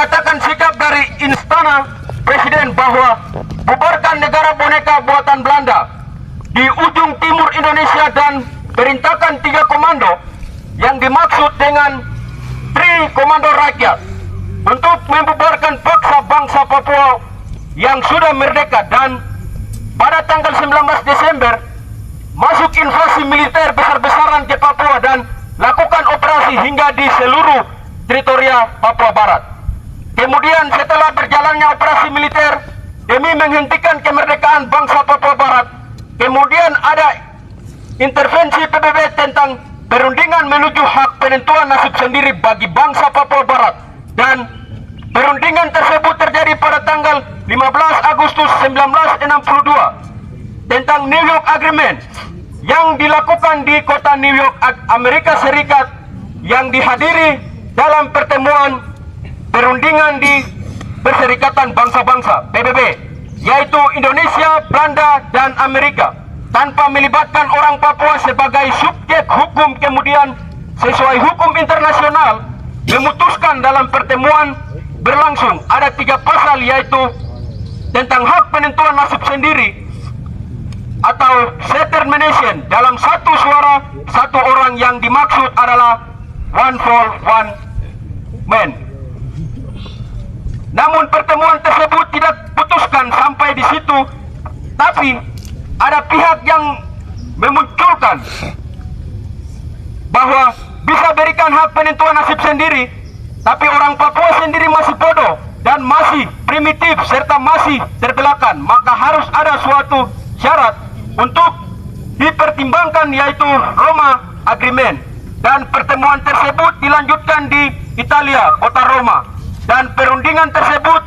mengatakan sikap dari Istana Presiden bahwa bubarkan negara boneka buatan Belanda di ujung timur Indonesia dan perintahkan 3 komando yang dimaksud dengan Tri Komando Rakyat untuk membubarkan paksa bangsa Papua yang sudah merdeka, dan pada tanggal 19 Desember masuk invasi militer besar-besaran ke Papua dan lakukan operasi hingga di seluruh teritorial Papua Barat. Kemudian setelah berjalannya operasi militer demi menghentikan kemerdekaan bangsa Papua Barat, kemudian ada intervensi PBB tentang perundingan menuju hak penentuan nasib sendiri bagi bangsa Papua Barat, dan perundingan tersebut terjadi pada tanggal 15 Agustus 1962 tentang New York Agreement yang dilakukan di kota New York, Amerika Serikat, yang dihadiri dalam pertemuan perundingan di Perserikatan Bangsa-Bangsa PBB, yaitu Indonesia, Belanda, dan Amerika, tanpa melibatkan orang Papua sebagai subjek hukum. Kemudian sesuai hukum internasional memutuskan dalam pertemuan berlangsung ada 3 pasal, yaitu tentang hak penentuan nasib sendiri atau self-determination dalam satu suara satu orang, yang dimaksud adalah one for one man. Namun pertemuan tersebut tidak putuskan sampai di situ, tapi ada pihak yang memunculkan bahwa bisa berikan hak penentuan nasib sendiri, tapi orang Papua sendiri masih bodoh dan masih primitif serta masih terbelakang, maka harus ada suatu syarat untuk dipertimbangkan, yaitu Roma Agreement. Dan pertemuan tersebut dilanjutkan di Italia, kota Roma, dan perundingan tersebut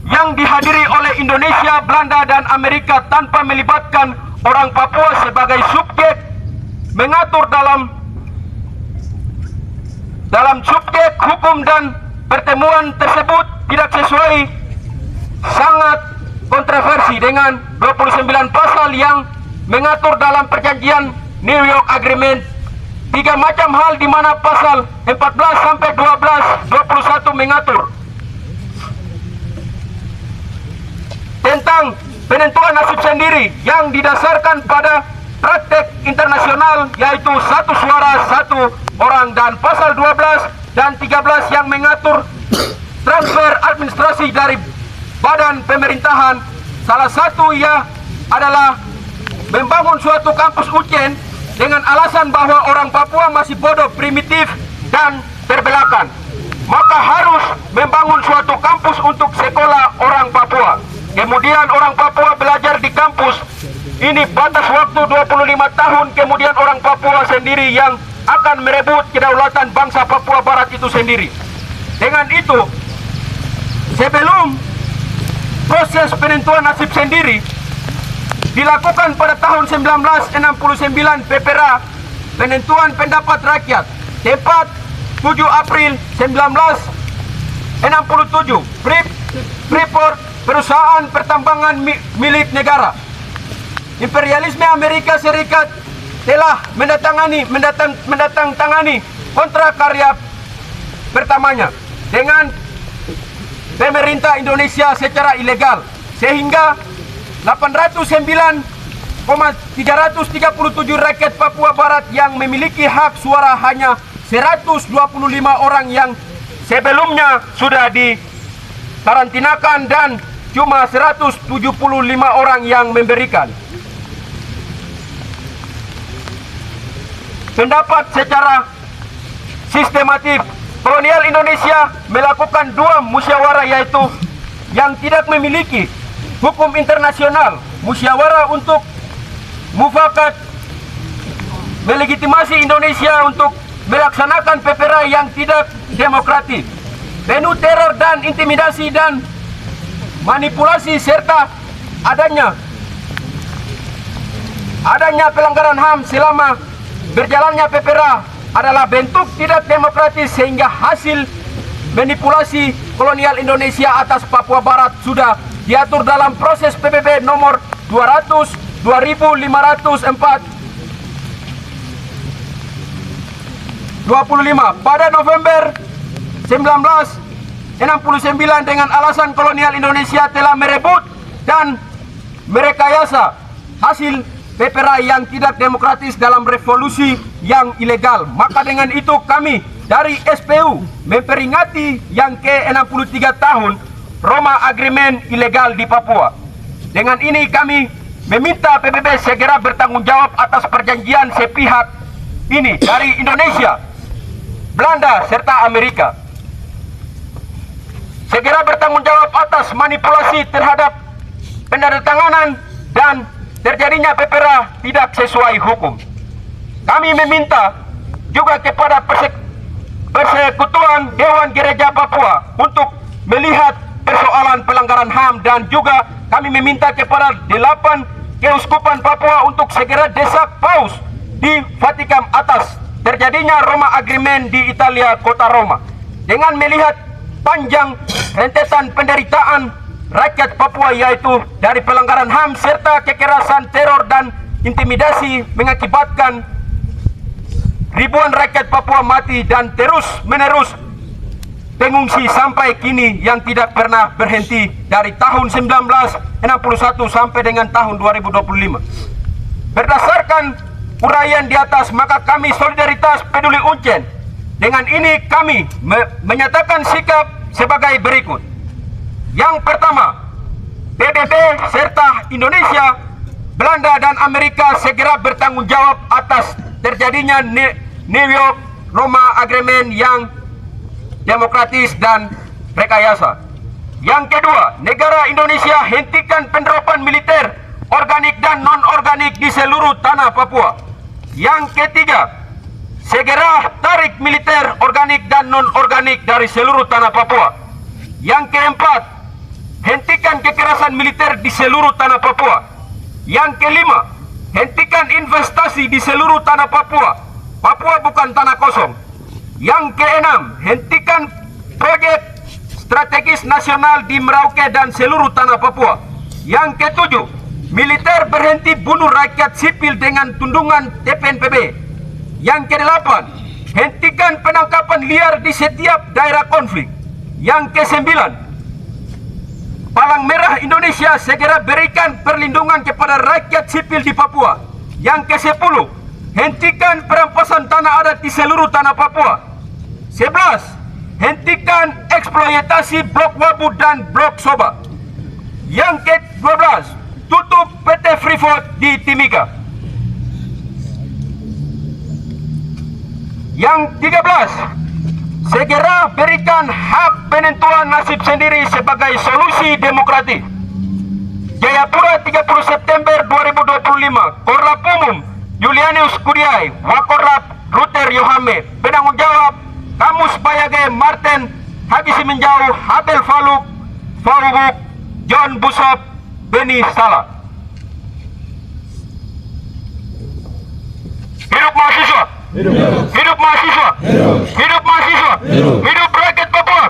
yang dihadiri oleh Indonesia, Belanda, dan Amerika tanpa melibatkan orang Papua sebagai subjek, mengatur dalam subjek hukum, dan pertemuan tersebut tidak sesuai, sangat kontroversi dengan 29 pasal yang mengatur dalam perjanjian New York Agreement. 3 macam hal di mana pasal 14 sampai 21 mengatur tentang penentuan nasib sendiri yang didasarkan pada praktek internasional, yaitu satu suara satu orang, dan pasal 12 dan 13 yang mengatur transfer administrasi dari badan pemerintahan. Salah satu adalah membangun suatu kampus UCN dengan alasan bahwa orang Papua masih bodoh, primitif, dan terbelakang, maka harus membangun suatu kampus untuk sekolah orang Papua. Kemudian orang Papua belajar di kampus ini batas waktu 25 tahun, kemudian orang Papua sendiri yang akan merebut kedaulatan bangsa Papua Barat itu sendiri. Dengan itu, sebelum proses penentuan nasib sendiri dilakukan pada tahun 1969, PPRA, penentuan pendapat rakyat, tepat 7 April 1967, Freeport, perusahaan pertambangan milik negara. Imperialisme Amerika Serikat telah mendatangani kontrak karya pertamanya dengan pemerintah Indonesia secara ilegal, sehingga 809,337 rakyat Papua Barat yang memiliki hak suara hanya 125 orang yang sebelumnya sudah dikarantinakan, dan cuma 175 orang yang memberikan pendapat secara sistematik. Kolonial Indonesia melakukan 2 musyawarah, yaitu yang tidak memiliki hukum internasional, musyawarah untuk mufakat melegitimasi Indonesia untuk melaksanakan PPRA yang tidak demokratis, penuh teror dan intimidasi dan manipulasi, serta adanya pelanggaran HAM selama berjalannya PPRA adalah bentuk tidak demokratis, sehingga hasil manipulasi kolonial Indonesia atas Papua Barat sudah diatur dalam proses PBB nomor 200/2504/25 pada November 19 69 dengan alasan kolonial Indonesia telah merebut dan merekayasa hasil PPRA yang tidak demokratis dalam revolusi yang ilegal. Maka dengan itu kami dari SPU memperingati yang ke-63 tahun Roma Agreement ilegal di Papua. Dengan ini kami meminta PBB segera bertanggung jawab atas perjanjian sepihak ini dari Indonesia, Belanda, serta Amerika. Segera bertanggung jawab atas manipulasi terhadap penandatanganan dan terjadinya PPRA tidak sesuai hukum. Kami meminta juga kepada Persekutuan Dewan Gereja Papua untuk melihat persoalan pelanggaran HAM, dan juga kami meminta kepada 8 keuskupan Papua untuk segera desak paus di Vatikan atas terjadinya Roma Agreement di Italia, kota Roma. Dengan melihat panjang rentetan penderitaan rakyat Papua, yaitu dari pelanggaran HAM serta kekerasan, teror, dan intimidasi mengakibatkan ribuan rakyat Papua mati dan terus-menerus pengungsi sampai kini yang tidak pernah berhenti dari tahun 1961 sampai dengan tahun 2025. Berdasarkan uraian di atas, maka kami Solidaritas Peduli Uncen dengan ini kami menyatakan sikap sebagai berikut. Yang pertama, PBB serta Indonesia, Belanda, dan Amerika segera bertanggung jawab atas terjadinya New York Roma Agreement yang demokratis dan rekayasa. Yang kedua, negara Indonesia hentikan penerapan militer organik dan non-organik di seluruh tanah Papua. Yang ketiga, segera tarik militer organik dan non-organik dari seluruh tanah Papua. Yang keempat, hentikan kekerasan militer di seluruh tanah Papua. Yang kelima, hentikan investasi di seluruh tanah Papua. Papua bukan tanah kosong. Yang keenam, hentikan proyek strategis nasional di Merauke dan seluruh tanah Papua. Yang ketujuh, militer berhenti bunuh rakyat sipil dengan tundungan TPNPB. Yang kedelapan, hentikan penangkapan liar di setiap daerah konflik. Yang kesembilan, Palang Merah Indonesia segera berikan perlindungan kepada rakyat sipil di Papua. Yang ke-10, hentikan perampasan tanah adat di seluruh tanah Papua. 11, hentikan eksploitasi Blok Wabu dan Blok Soba. Yang ke-12, tutup PT Freeport di Timika. Yang 13, segera berikan hak penentuan nasib sendiri sebagai solusi demokratik. Jayapura 30 September 2025, Korlap Umum Julianus Kudiai, Wakorlap Ruter Yohame, penanggung jawab Kamus Bayage Martin Habisi Menjauh, Habel Faluk, Faubuk, John Busop, Beni Sala. Hidup mahasiswa! Hidup mahasiswa! Hidup mahasiswa! Hidup rakyat Papua!